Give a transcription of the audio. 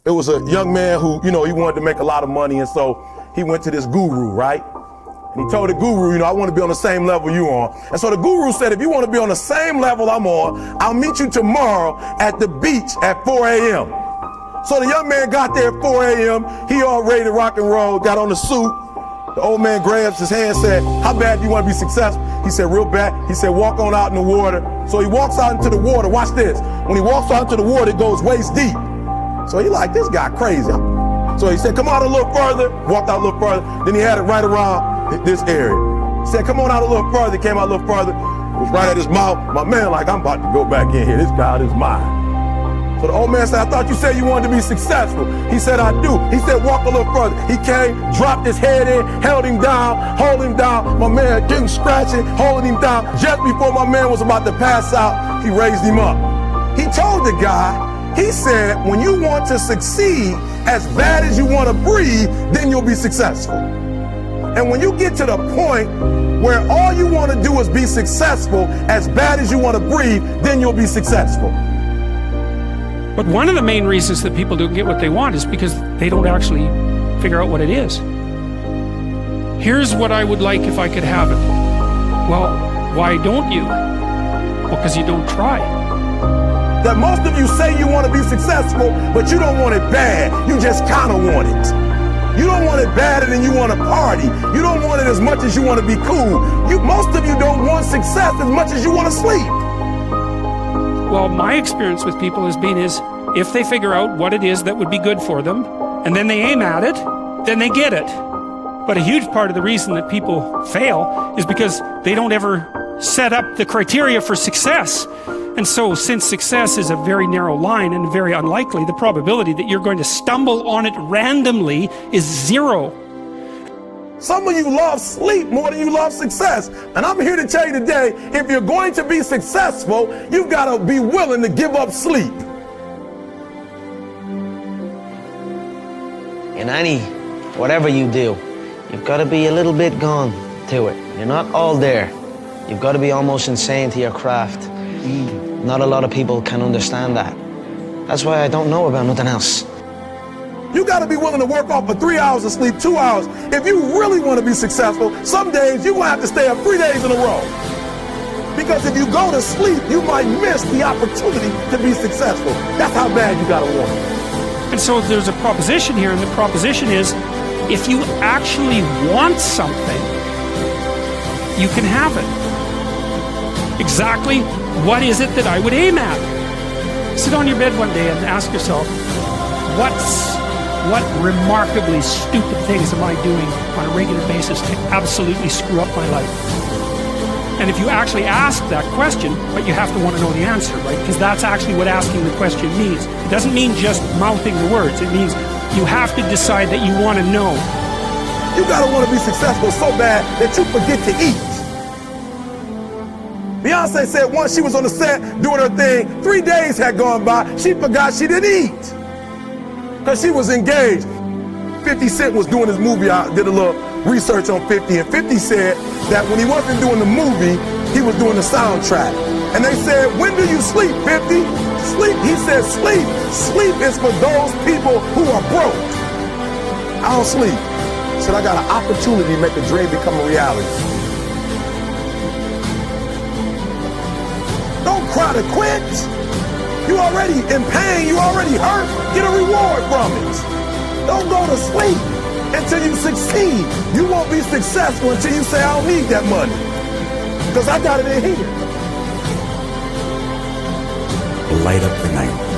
it was a young man who, he wanted to make a lot of money, and so he went to this guru, right? And he told the guru, I want to be on the same level you on. And so the guru said, if you want to be on the same level I'm on, I'll meet you tomorrow at the beach at 4 a.m. So the young man got there at 4 a.m. He all ready to rock and roll, got on the suit. The old man grabs his hand and said, how bad do you want to be successful? He said, real bad. He said, walk on out in the water. So he walks out into the water. Watch this. When he walks out into the water, it goes waist deep. So he like, this guy crazy. So he said, come out a little further. Walked out a little further. Then he had it right around this area. He said, come on out a little further. He came out a little further. It was right at his mouth. My man like, I'm about to go back in here. This guy is mine. So the old man said, I thought you said you wanted to be successful. He said, I do. He said, walk a little further. He came, dropped his head in, held him down, hold him down. My man getting scratching, holding him down. Just before my man was about to pass out, he raised him up. He told the guy, he said, when you want to succeed as bad as you want to breathe, then you'll be successful. And when you get to the point where all you want to do is be successful as bad as you want to breathe, then you'll be successful. But one of the main reasons that people don't get what they want is because they don't actually figure out what it is. Here's what I would like if I could have it. Well, why don't you? Well, because you don't try. That most of you say you want to be successful, but you don't want it bad. You just kind of want it. You don't want it badder than you want to party. You don't want it as much as you want to be cool. Most of you don't want success as much as you want to sleep. Well, my experience with people has been if they figure out what it is that would be good for them, and then they aim at it, then they get it. But a huge part of the reason that people fail is because they don't ever set up the criteria for success. And so, since success is a very narrow line and very unlikely, the probability that you're going to stumble on it randomly is zero. Some of you love sleep more than you love success. And I'm here to tell you today, if you're going to be successful, you've got to be willing to give up sleep. In whatever you do, you've got to be a little bit gone to it. You're not all there. You've got to be almost insane to your craft. Not a lot of people can understand that. That's why I don't know about nothing else. You got to be willing to work off for 3 hours of sleep, 2 hours. If you really want to be successful, some days you're going to have to stay up 3 days in a row. Because if you go to sleep, you might miss the opportunity to be successful. That's how bad you got to want it. And so there's a proposition here, and the proposition is, if you actually want something, you can have it. Exactly what is it that I would aim at? Sit on your bed one day and ask yourself, what remarkably stupid things am I doing on a regular basis to absolutely screw up my life? And if you actually ask that question, but you have to want to know the answer, right? Because that's actually what asking the question means. It doesn't mean just mouthing the words. It means you have to decide that you want to know. You gotta want to be successful so bad that you forget to eat. Beyonce said once she was on the set doing her thing, 3 days had gone by, she forgot she didn't eat. Because she was engaged. 50 Cent was doing his movie. I did a little research on 50, and 50 said that when he wasn't doing the movie, he was doing the soundtrack. And they said, when do you sleep, 50? Sleep. He said, sleep. Sleep is for those people who are broke. I don't sleep. He said, I got an opportunity to make a dream become a reality. Don't cry to quit. You already in pain, you already hurt, get a reward from it. Don't go to sleep until you succeed. You won't be successful until you say, I don't need that money. Because I got it in here. Light up the night.